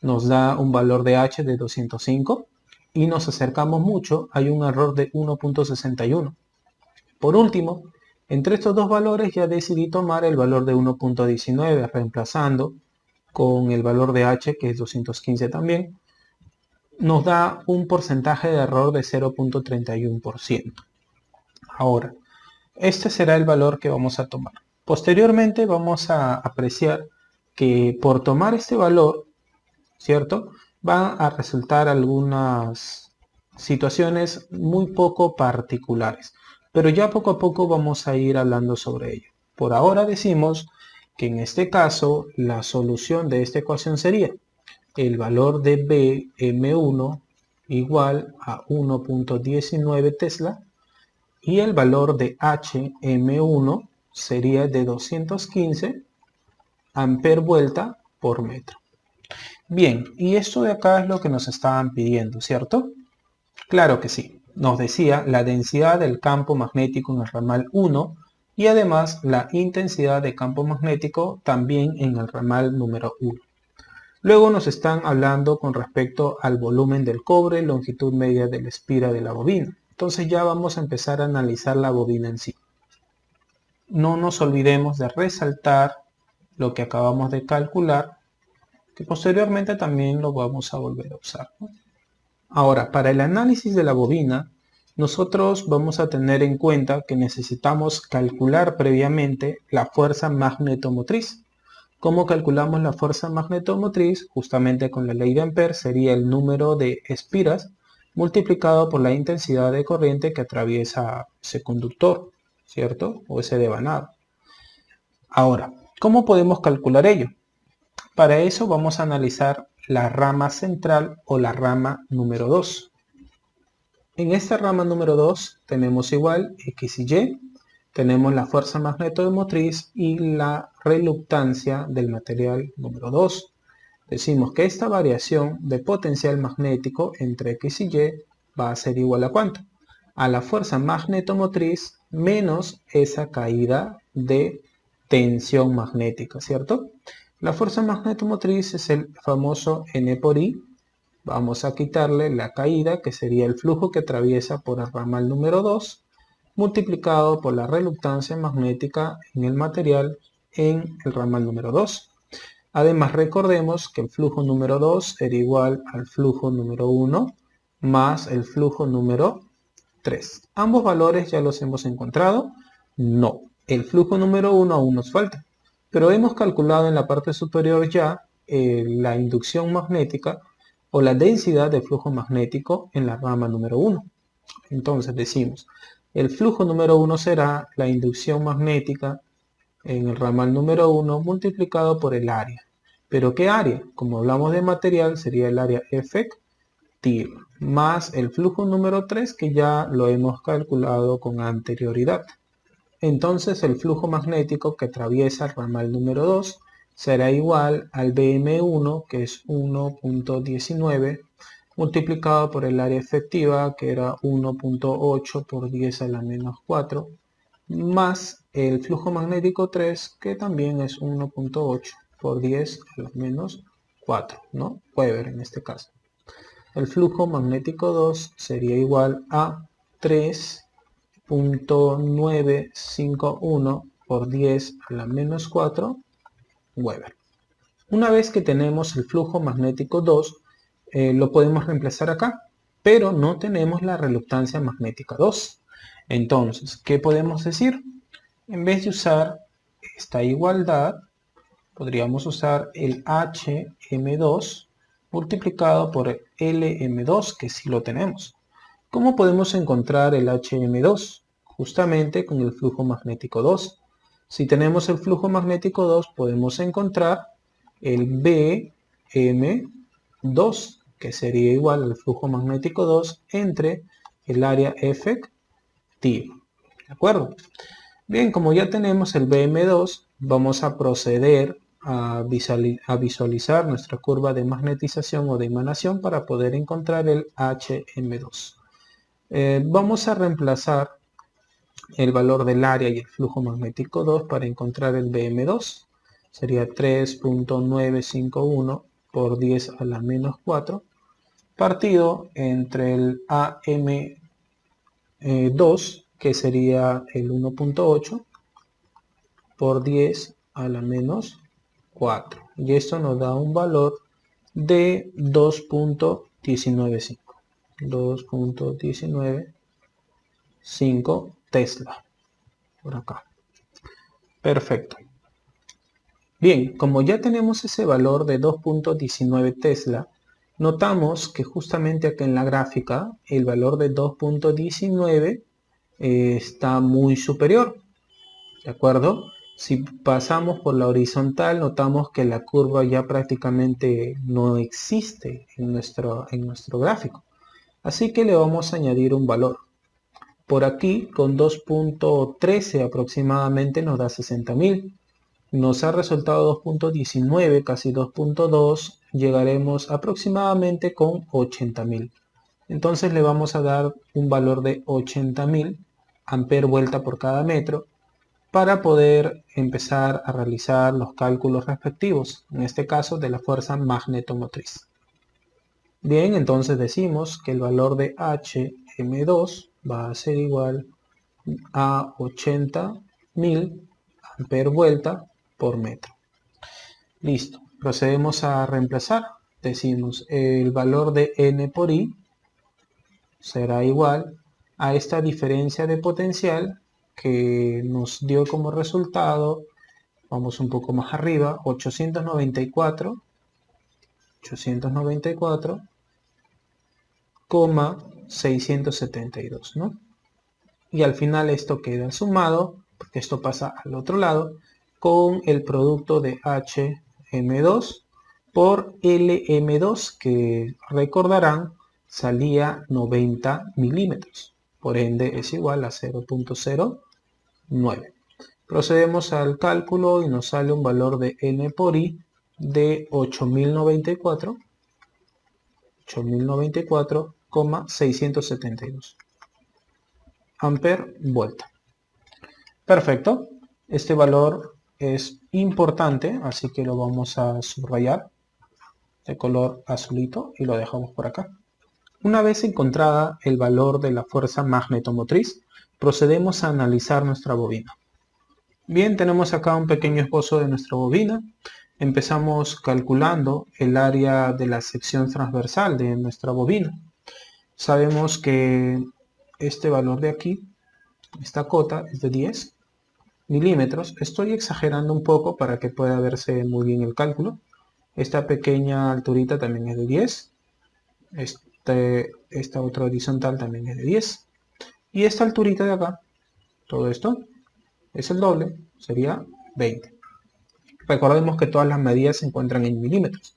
nos da un valor de h de 205 y nos acercamos mucho, hay un error de 1.61. Por último, entre estos dos valores ya decidí tomar el valor de 1.19, reemplazando con el valor de h, que es 215 también, nos da un porcentaje de error de 0.31%. Ahora, este será el valor que vamos a tomar. Posteriormente vamos a apreciar que por tomar este valor, ¿cierto?, van a resultar algunas situaciones muy poco particulares, pero ya poco a poco vamos a ir hablando sobre ello. Por ahora decimos que en este caso la solución de esta ecuación sería el valor de BM1 igual a 1.19 Tesla y el valor de HM1 sería de 215 amper vuelta por metro. Bien, y esto de acá es lo que nos estaban pidiendo, ¿cierto? Claro que sí. Nos decía la densidad del campo magnético en el ramal 1 y además la intensidad de campo magnético también en el ramal número 1. Luego nos están hablando con respecto al volumen del cobre, longitud media de la espira de la bobina. Entonces ya vamos a empezar a analizar la bobina en sí. No nos olvidemos de resaltar lo que acabamos de calcular, que posteriormente también lo vamos a volver a usar, ¿no? Ahora, para el análisis de la bobina, nosotros vamos a tener en cuenta que necesitamos calcular previamente la fuerza magnetomotriz. ¿Cómo calculamos la fuerza magnetomotriz? Justamente con la ley de Ampère sería el número de espiras multiplicado por la intensidad de corriente que atraviesa ese conductor, ¿cierto? O ese devanado. Ahora, ¿cómo podemos calcular ello? Para eso vamos a analizar la rama central o la rama número 2. En esta rama número 2 tenemos igual X y Y, tenemos la fuerza magnetomotriz y la reluctancia del material número 2. Decimos que esta variación de potencial magnético entre X y Y va a ser igual a ¿cuánto? A la fuerza magnetomotriz menos esa caída de tensión magnética, ¿cierto? La fuerza magnetomotriz es el famoso N por I. Vamos a quitarle la caída, que sería el flujo que atraviesa por el ramal número 2, multiplicado por la reluctancia magnética en el material en el ramal número 2. Además, recordemos que el flujo número 2 era igual al flujo número 1 más el flujo número 3. ¿Ambos valores ya los hemos encontrado? No. El flujo número 1 aún nos falta. Pero hemos calculado en la parte superior ya la inducción magnética o la densidad de flujo magnético en la rama número 1. Entonces decimos, el flujo número 1 será la inducción magnética en el ramal número 1 multiplicado por el área. ¿Pero qué área? Como hablamos de material, sería el área efectiva, más el flujo número 3 que ya lo hemos calculado con anterioridad. Entonces el flujo magnético que atraviesa el ramal número 2 será igual al BM1, que es 1.19, multiplicado por el área efectiva, que era 1.8 por 10 a la menos 4, más el flujo magnético 3, que también es 1.8 por 10 a la menos 4, ¿no? Weber en este caso. El flujo magnético 2 sería igual a 3.951 por 10 a la menos 4 Weber. Una vez que tenemos el flujo magnético 2, lo podemos reemplazar acá, pero no tenemos la reluctancia magnética 2. Entonces, ¿qué podemos decir? En vez de usar esta igualdad, podríamos usar el HM2 multiplicado por el LM2, que sí lo tenemos. ¿Cómo podemos encontrar el HM2? Justamente con el flujo magnético 2. Si tenemos el flujo magnético 2, podemos encontrar el M2, que sería igual al flujo magnético 2 entre el área efectiva. ¿De acuerdo? Bien, como ya tenemos el BM2, vamos a proceder a visualizar nuestra curva de magnetización o de emanación para poder encontrar el HM2. Vamos a reemplazar el valor del área y el flujo magnético 2 para encontrar el BM2. Sería 3.951 por 10 a la menos 4 partido entre el AM2, que sería el 1.8 por 10 a la menos 4. Y esto nos da un valor de 2.195. 2.195 Tesla. Por acá. Perfecto. Bien, como ya tenemos ese valor de 2.19 Tesla, notamos que justamente acá en la gráfica el valor de 2.19 está muy superior. ¿De acuerdo? Si pasamos por la horizontal, notamos que la curva ya prácticamente no existe en nuestro gráfico. Así que le vamos a añadir un valor. Por aquí, con 2.13 aproximadamente nos da 60.000. Nos ha resultado 2.19, casi 2.2. Llegaremos aproximadamente con 80.000. Entonces le vamos a dar un valor de 80.000 amper vuelta por cada metro, para poder empezar a realizar los cálculos respectivos, en este caso de la fuerza magnetomotriz. Bien, entonces decimos que el valor de HM2 va a ser igual a 80.000 amper vuelta por metro. Listo, procedemos a reemplazar. Decimos el valor de N por I será igual a esta diferencia de potencial que nos dio como resultado, vamos un poco más arriba, 894,672, ¿no? Y al final esto queda sumado, porque esto pasa al otro lado, con el producto de HM2 por LM2, que recordarán salía 90 milímetros. Por ende es igual a 0.09. Procedemos al cálculo y nos sale un valor de N por I de 8.094,672 amper vuelta. Perfecto. Este valor es importante, así que lo vamos a subrayar de color azulito y lo dejamos por acá. Una vez encontrada el valor de la fuerza magnetomotriz, procedemos a analizar nuestra bobina. Bien, tenemos acá un pequeño esbozo de nuestra bobina. Empezamos calculando el área de la sección transversal de nuestra bobina. Sabemos que este valor de aquí, esta cota, es de 10 milímetros. Estoy exagerando un poco para que pueda verse muy bien el cálculo. Esta pequeña alturita también es de 10. Esta otra horizontal también es de 10. Y esta alturita de acá, todo esto, es el doble, sería 20. Recordemos que todas las medidas se encuentran en milímetros.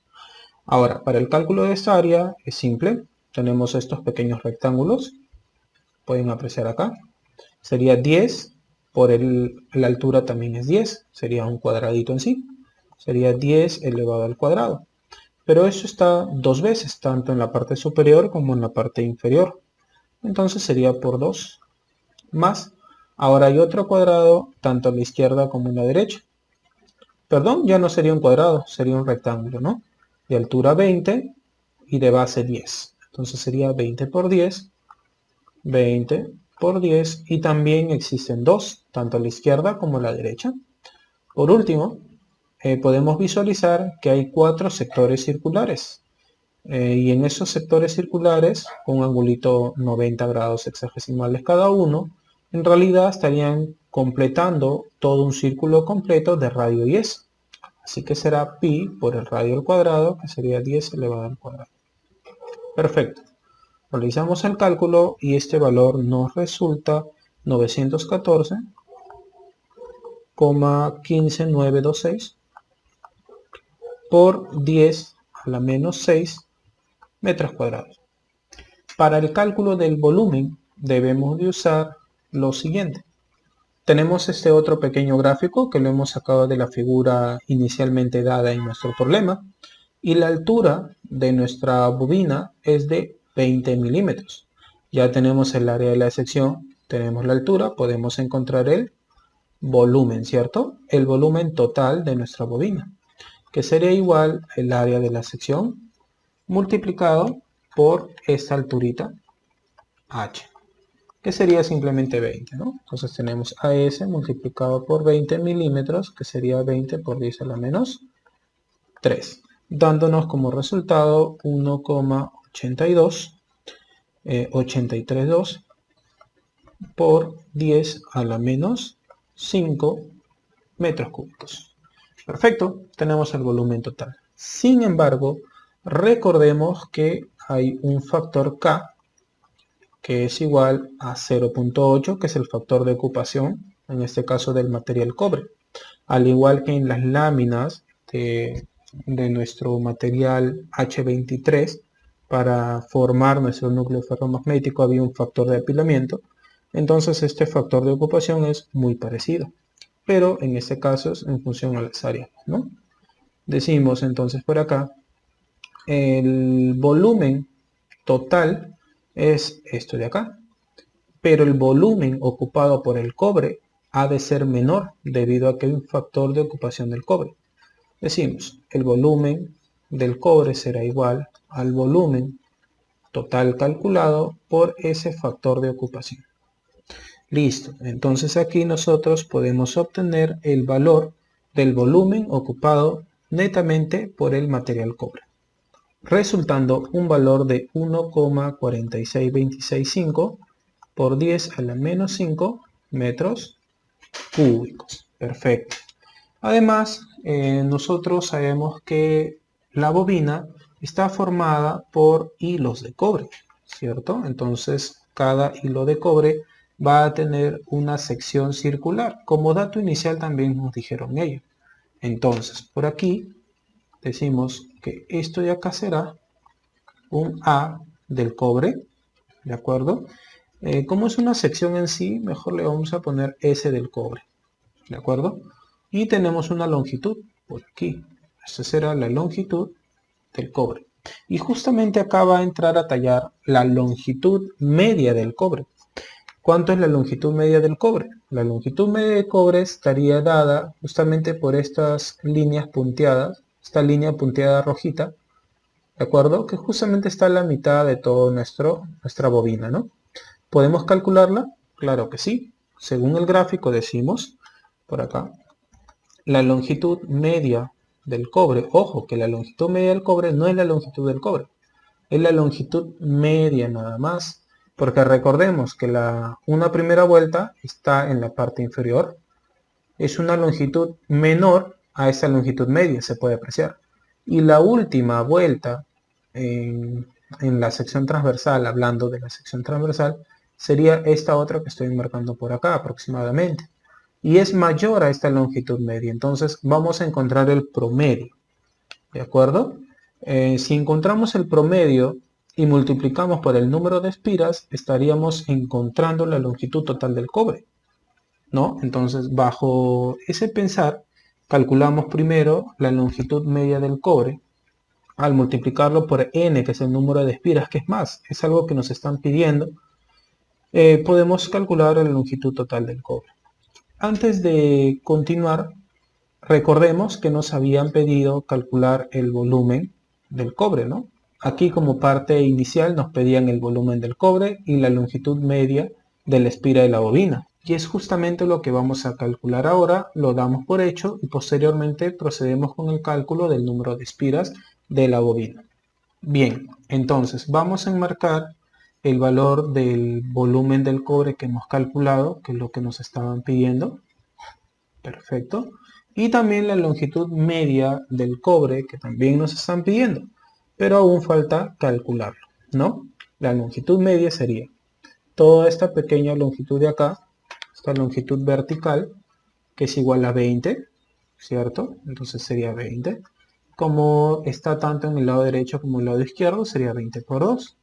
Ahora, para el cálculo de esta área es simple. Tenemos estos pequeños rectángulos. Pueden apreciar acá. Sería 10 por la altura también es 10. Sería un cuadradito en sí. Sería 10 elevado al cuadrado. Pero eso está dos veces, tanto en la parte superior como en la parte inferior. Entonces sería por 2 más. Ahora hay otro cuadrado, tanto a la izquierda como en la derecha. Perdón, ya no sería un cuadrado, sería un rectángulo, ¿no? De altura 20 y de base 10. Entonces sería 20 por 10, 20 por 10. Y también existen dos, tanto a la izquierda como a la derecha. Por último, podemos visualizar que hay 4 sectores circulares. Y en esos sectores circulares, con un angulito 90 grados hexagesimales cada uno, en realidad estarían completando todo un círculo completo de radio 10. Así que será pi por el radio al cuadrado, que sería 10 elevado al cuadrado. Perfecto. Realizamos el cálculo y este valor nos resulta 914,15926 por 10 a a la menos 6 metros cuadrados. Para el cálculo del volumen debemos de usar lo siguiente. Tenemos este otro pequeño gráfico que lo hemos sacado de la figura inicialmente dada en nuestro problema, y la altura de nuestra bobina es de 20 milímetros. Ya tenemos el área de la sección, tenemos la altura, podemos encontrar el volumen, ¿cierto? El volumen total de nuestra bobina, que sería igual el área de la sección multiplicado por esta alturita h, que sería simplemente 20, ¿no? Entonces tenemos AS multiplicado por 20 milímetros, que sería 20 por 10 a la menos 3, dándonos como resultado 1,82 por 10 a la menos 5 metros cúbicos. Perfecto, tenemos el volumen total. Sin embargo, recordemos que hay un factor K que es igual a 0.8, que es el factor de ocupación, en este caso del material cobre. Al igual que en las láminas de nuestro material H23, para formar nuestro núcleo ferromagnético había un factor de apilamiento. Entonces este factor de ocupación es muy parecido, pero en este caso es en función a las áreas, ¿no? Decimos entonces por acá, el volumen total es esto de acá, pero el volumen ocupado por el cobre ha de ser menor debido a que hay un factor de ocupación del cobre. Decimos, el volumen del cobre será igual al volumen total calculado por ese factor de ocupación. Listo, entonces aquí nosotros podemos obtener el valor del volumen ocupado netamente por el material cobre, resultando un valor de 1,46265 por 10 a la menos 5 metros cúbicos. Perfecto. Además, nosotros sabemos que la bobina está formada por hilos de cobre, ¿cierto? Entonces, cada hilo de cobre va a tener una sección circular. Como dato inicial también nos dijeron ello. Entonces, por aquí decimos que esto de acá será un A del cobre, ¿de acuerdo? Como es una sección en sí, mejor le vamos a poner S del cobre, ¿de acuerdo? Y tenemos una longitud por aquí. Esta será la longitud del cobre. Y justamente acá va a entrar a tallar la longitud media del cobre. ¿Cuánto es la longitud media del cobre? La longitud media del cobre estaría dada justamente por estas líneas punteadas, esta línea punteada rojita, ¿de acuerdo? Que justamente está en la mitad de todo nuestra bobina, ¿no? ¿Podemos calcularla? Claro que sí. Según el gráfico decimos, por acá, la longitud media del cobre. Ojo, que la longitud media del cobre no es la longitud del cobre. Es la longitud media nada más. Porque recordemos que una primera vuelta está en la parte inferior. Es una longitud menor a esa longitud media, se puede apreciar. Y la última vuelta en la sección transversal, hablando de la sección transversal, sería esta otra que estoy marcando por acá aproximadamente. Y es mayor a esta longitud media. Entonces vamos a encontrar el promedio. ¿De acuerdo? Si encontramos el promedio y multiplicamos por el número de espiras, estaríamos encontrando la longitud total del cobre, ¿no? Entonces, bajo ese pensar, calculamos primero la longitud media del cobre al multiplicarlo por n, que es el número de espiras, que es más, es algo que nos están pidiendo. Podemos calcular la longitud total del cobre. Antes de continuar, recordemos que nos habían pedido calcular el volumen del cobre, ¿no? Aquí como parte inicial nos pedían el volumen del cobre y la longitud media de la espira de la bobina. Y es justamente lo que vamos a calcular ahora, lo damos por hecho y posteriormente procedemos con el cálculo del número de espiras de la bobina. Bien, entonces vamos a enmarcar el valor del volumen del cobre que hemos calculado, que es lo que nos estaban pidiendo. Perfecto. Y también la longitud media del cobre que también nos están pidiendo, pero aún falta calcularlo, ¿no? La longitud media sería toda esta pequeña longitud de acá, esta longitud vertical, que es igual a 20, ¿cierto? Entonces sería 20. como está tanto en el lado derecho como en el lado izquierdo, sería 20 por 2.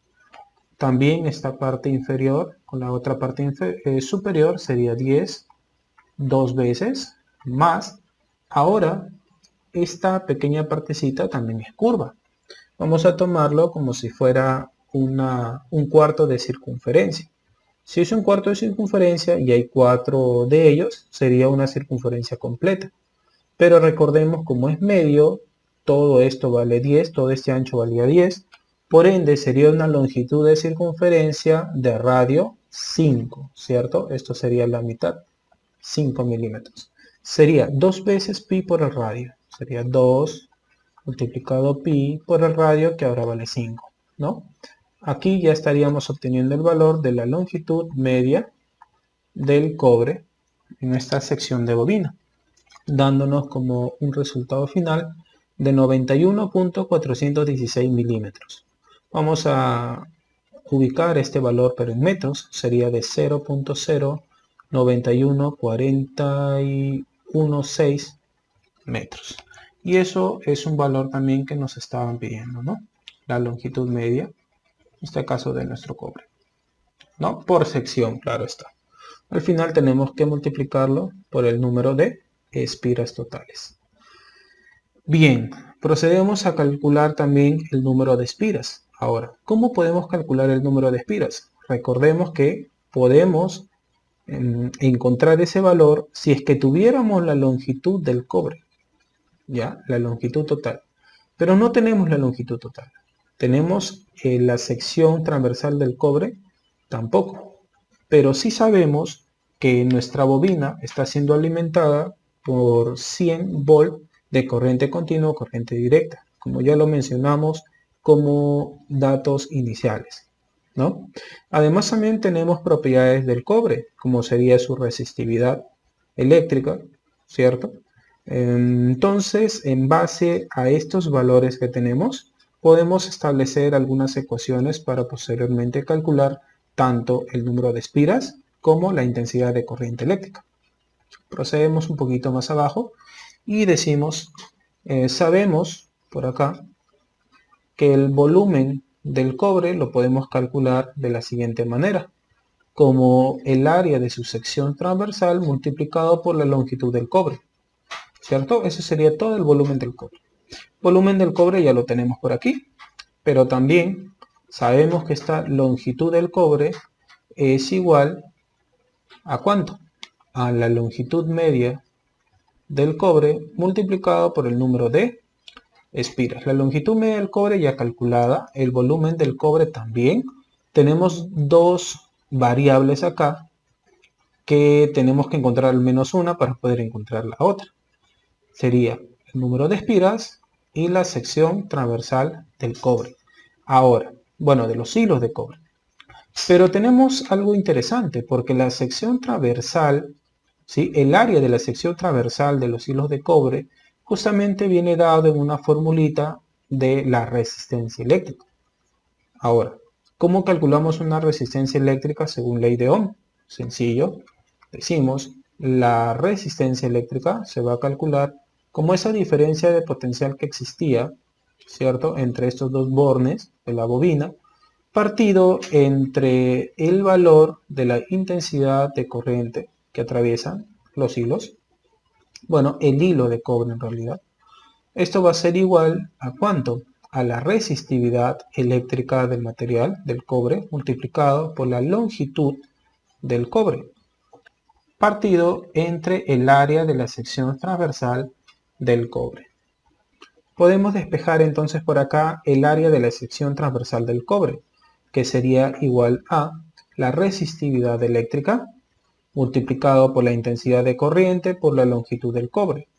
También esta parte inferior con la otra parte superior sería 10 dos veces más. Ahora, esta pequeña partecita también es curva. Vamos a tomarlo como si fuera un cuarto de circunferencia. Si es un cuarto de circunferencia y hay 4 de ellos, sería una circunferencia completa. Pero recordemos, como es medio, todo esto vale 10, todo este ancho valía 10. Por ende, sería una longitud de circunferencia de radio 5, ¿cierto? Esto sería la mitad, 5 milímetros. Sería 2 veces pi por el radio. Sería 2 multiplicado pi por el radio, que ahora vale 5, ¿no? Aquí ya estaríamos obteniendo el valor de la longitud media del cobre en esta sección de bobina, dándonos como un resultado final de 91.416 milímetros. Vamos a ubicar este valor, pero en metros, sería de 0.0914116 metros. Y eso es un valor también que nos estaban pidiendo, ¿no? La longitud media, en este caso de nuestro cobre, ¿no? Por sección, claro está. Al final tenemos que multiplicarlo por el número de espiras totales. Bien, procedemos a calcular también el número de espiras. Ahora, ¿cómo podemos calcular el número de espiras? Recordemos que podemos encontrar ese valor si es que tuviéramos la longitud del cobre. ¿Ya? La longitud total. Pero no tenemos la longitud total. Tenemos la sección transversal del cobre, tampoco. Pero sí sabemos que nuestra bobina está siendo alimentada por 100 volt de corriente continua o corriente directa, como ya lo mencionamos como datos iniciales, ¿no? Además también tenemos propiedades del cobre, como sería su resistividad eléctrica, ¿cierto? Entonces, en base a estos valores que tenemos, podemos establecer algunas ecuaciones para posteriormente calcular tanto el número de espiras como la intensidad de corriente eléctrica. Procedemos un poquito más abajo y decimos, sabemos por acá que el volumen del cobre lo podemos calcular de la siguiente manera, como el área de su sección transversal multiplicado por la longitud del cobre. ¿Cierto? Ese sería todo el volumen del cobre. Volumen del cobre ya lo tenemos por aquí, pero también sabemos que esta longitud del cobre es igual a ¿cuánto? A la longitud media del cobre multiplicado por el número de espiras. La longitud media del cobre ya calculada, el volumen del cobre también. Tenemos dos variables acá que tenemos que encontrar al menos una para poder encontrar la otra. Sería el número de espiras y la sección transversal del cobre. Ahora, bueno, de los hilos de cobre. Pero tenemos algo interesante, porque la sección transversal, ¿sí? El área de la sección transversal de los hilos de cobre, justamente viene dado en una formulita de la resistencia eléctrica. Ahora, ¿cómo calculamos una resistencia eléctrica según ley de Ohm? Sencillo, decimos, la resistencia eléctrica se va a calcular como esa diferencia de potencial que existía, ¿cierto?, entre estos dos bornes de la bobina, partido entre el valor de la intensidad de corriente que atraviesan los hilos, bueno, el hilo de cobre en realidad. Esto va a ser igual a ¿cuánto? A la resistividad eléctrica del material, del cobre, multiplicado por la longitud del cobre, partido entre el área de la sección transversal del cobre. Podemos despejar entonces por acá el área de la sección transversal del cobre, que sería igual a la resistividad eléctrica multiplicado por la intensidad de corriente por la longitud del cobre.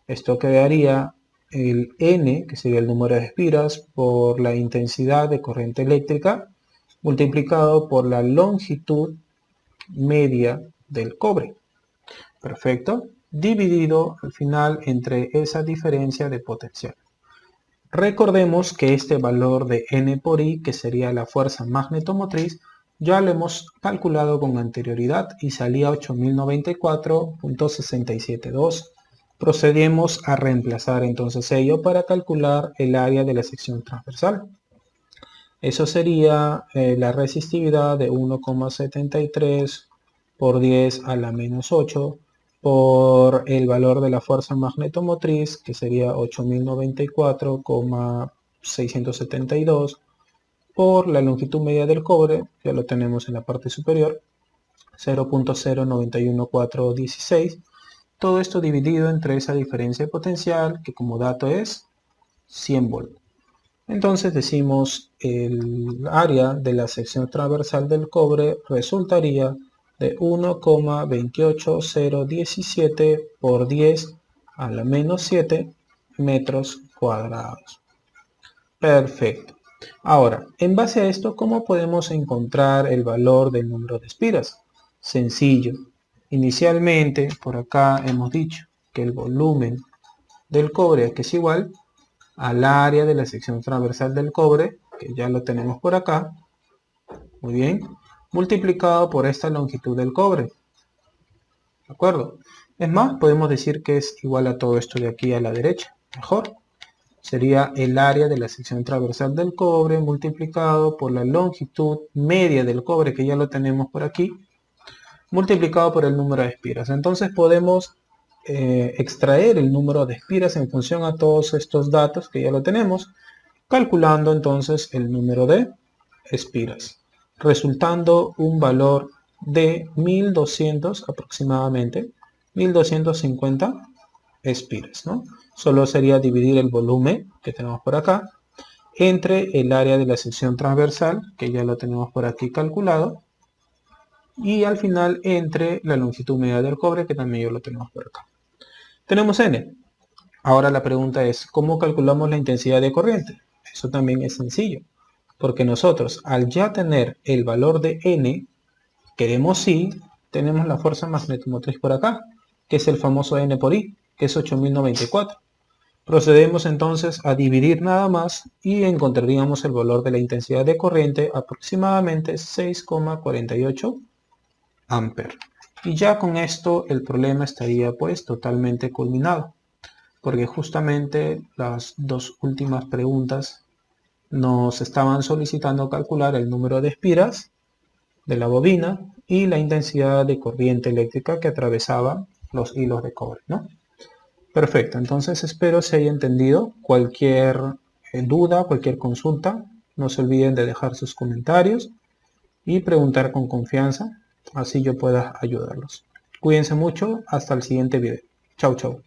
Esto quedaría el N, que sería el número de espiras, por la intensidad de corriente eléctrica multiplicado por la longitud media del cobre. Perfecto. Dividido al final entre esa diferencia de potencial. Recordemos que este valor de N por I, que sería la fuerza magnetomotriz, ya lo hemos calculado con anterioridad y salía 8094.672 procedemos a reemplazar entonces ello para calcular el área de la sección transversal. Eso sería la resistividad de 1,73 por 10 a la menos 8 por el valor de la fuerza magnetomotriz, que sería 8094,672, por la longitud media del cobre, ya lo tenemos en la parte superior, 0.091416. Todo esto dividido entre esa diferencia de potencial, que como dato es 100 volts. Entonces decimos el área de la sección transversal del cobre resultaría de 1,28017 por 10 a la menos 7 metros cuadrados. Perfecto. Ahora, en base a esto, ¿cómo podemos encontrar el valor del número de espiras? Sencillo. Inicialmente, por acá hemos dicho que el volumen del cobre, que es igual al área de la sección transversal del cobre, que ya lo tenemos por acá, muy bien, multiplicado por esta longitud del cobre. ¿De acuerdo? Es más, podemos decir que es igual a todo esto de aquí a la derecha. Mejor. Sería el área de la sección transversal del cobre multiplicado por la longitud media del cobre, que ya lo tenemos por aquí, multiplicado por el número de espiras. Entonces podemos extraer el número de espiras en función a todos estos datos que ya lo tenemos, calculando entonces el número de espiras, resultando un valor de 1200 aproximadamente, 1250 espiras, ¿no? Solo sería dividir el volumen que tenemos por acá entre el área de la sección transversal, que ya lo tenemos por aquí calculado, y al final entre la longitud media del cobre, que también ya lo tenemos por acá. Tenemos N. Ahora la pregunta es, ¿cómo calculamos la intensidad de corriente? Eso también es sencillo, porque nosotros al ya tener el valor de N, queremos sí, tenemos la fuerza magnetomotriz por acá, que es el famoso N por I, que es 8094. Procedemos entonces a dividir nada más y encontraríamos el valor de la intensidad de corriente, aproximadamente 6,48 amperes. Y ya con esto el problema estaría pues totalmente culminado, porque justamente las dos últimas preguntas nos estaban solicitando calcular el número de espiras de la bobina y la intensidad de corriente eléctrica que atravesaba los hilos de cobre, ¿no? Perfecto, entonces espero se haya entendido. Cualquier duda, cualquier consulta, no se olviden de dejar sus comentarios y preguntar con confianza, así yo pueda ayudarlos. Cuídense mucho, hasta el siguiente video. Chau, chau.